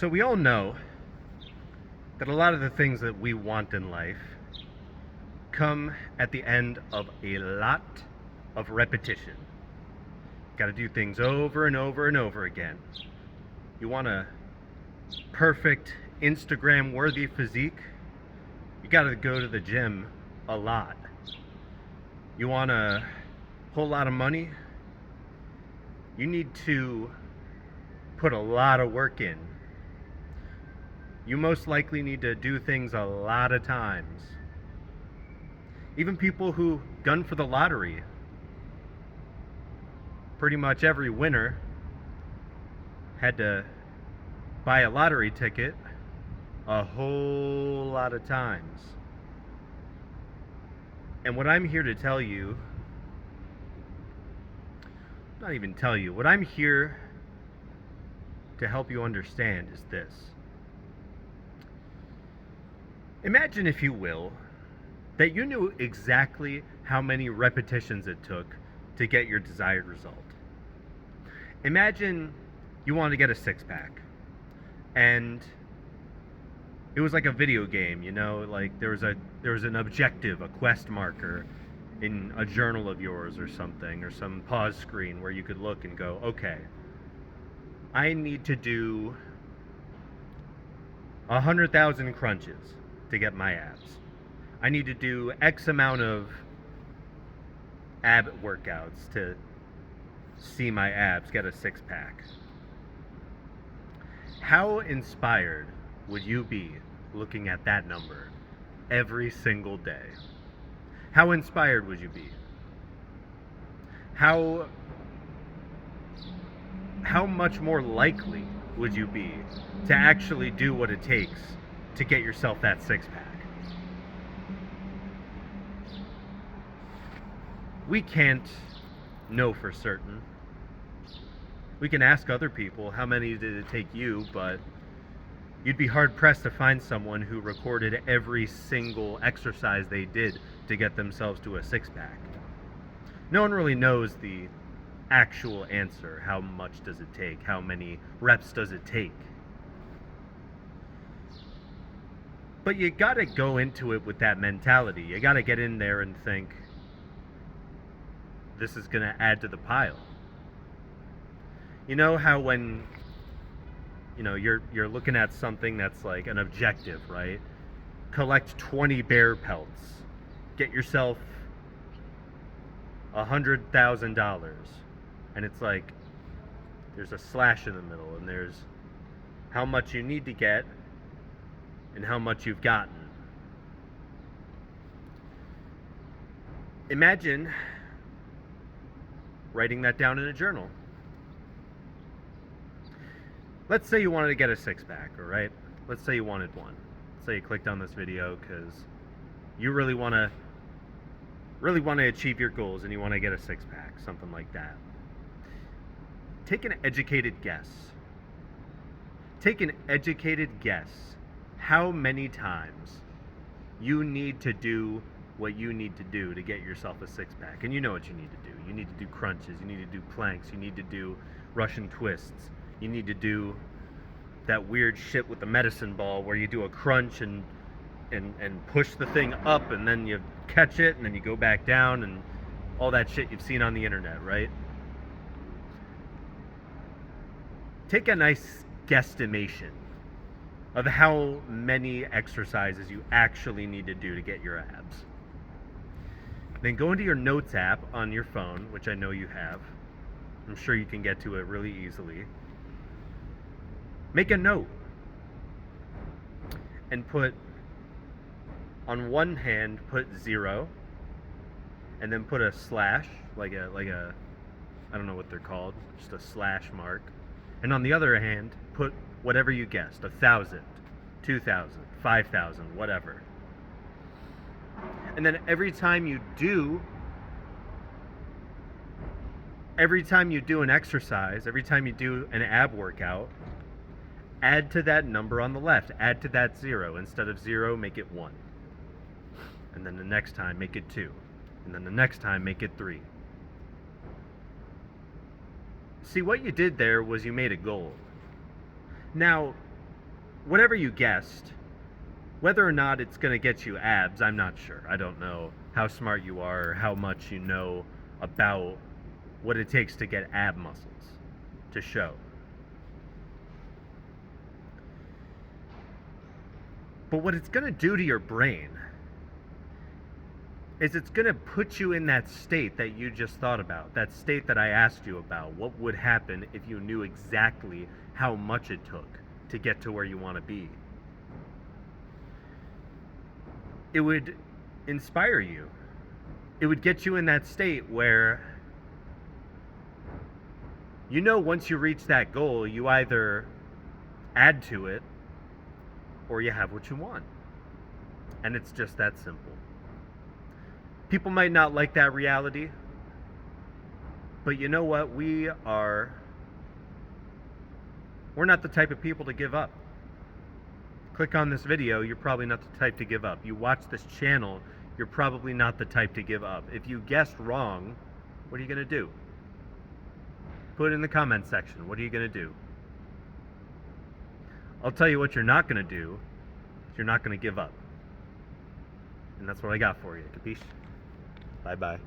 So we all know that a lot of the things that we want in life come at the end of a lot of repetition. Got to do things over and over and over again. You want a perfect Instagram worthy physique? You got to go to the gym a lot. You want a whole lot of money? You need to put a lot of work in. You most likely need to do things a lot of times. Even people who gun for the lottery, pretty much every winner had to buy a lottery ticket a whole lot of times. And what I'm here to tell you, not even tell you, what I'm here to help you understand is this. Imagine, if you will, that you knew exactly how many repetitions it took to get your desired result. Imagine you wanted to get a six-pack, and it was like a video game, like there was an objective, a quest marker in a journal of yours or something, or some pause screen where you could look and go, okay, I need to do 100,000 crunches to get my abs. I need to do X amount of ab workouts to see my abs get a six-pack. How inspired would you be looking at that number every single day? How inspired would you be? How much more likely would you be to actually do what it takes to get yourself that six-pack? We can't know for certain. We can ask other people, how many did it take you, but you'd be hard-pressed to find someone who recorded every single exercise they did to get themselves to a six-pack. No one really knows the actual answer. How much does it take? How many reps does it take? But you gotta go into it with that mentality. You gotta get in there and think, this is gonna add to the pile. You know how when you're looking at something that's like an objective, right? Collect 20 bear pelts. Get yourself $100,000. And it's like there's a slash in the middle, and there's how much you need to get and how much you've gotten. Imagine writing that down in a journal. Let's say you wanted to get a six-pack, all right? Let's say you wanted one. Let's say you clicked on this video because you really want to achieve your goals and you want to get a six-pack, something like that. Take an educated guess. Take an educated guess how many times you need to do what you need to do to get yourself a six-pack. And you know what you need to do. You need to do crunches, you need to do planks, you need to do Russian twists, you need to do that weird shit with the medicine ball where you do a crunch and push the thing up and then you catch it and then you go back down and all that shit you've seen on the internet, right? Take a nice guesstimation of how many exercises you actually need to do to get your abs. Then go into your notes app on your phone, which I know you have. I'm sure you can get to it really easily. Make a note and put, on one hand, put 0, and then put a slash, like a I don't know what they're called, just a slash mark. And on the other hand, put whatever you guessed, 1,000, 2,000, 5,000, whatever. And then every time you do an exercise, every time you do an ab workout, add to that number on the left, add to that 0. Instead of 0, make it 1. And then the next time, make it 2. And then the next time, make it 3. See, what you did there was you made a goal. Now, whatever you guessed, whether or not it's going to get you abs, I'm not sure. I don't know how smart you are or how much you know about what it takes to get ab muscles to show. But what it's going to do to your brain is it's going to put you in that state that you just thought about, that state that I asked you about. What would happen if you knew exactly how much it took to get to where you want to be? It would inspire you. It would get you in that state where you know once you reach that goal, you either add to it or you have what you want. And it's just that simple. People might not like that reality, but you know what? We're not the type of people to give up. Click on this video, you're probably not the type to give up. You watch this channel, you're probably not the type to give up. If you guessed wrong, what are you going to do? Put it in the comment section. What are you going to do? I'll tell you what you're not going to do. You're not going to give up. And that's what I got for you. Capiche? Bye-bye.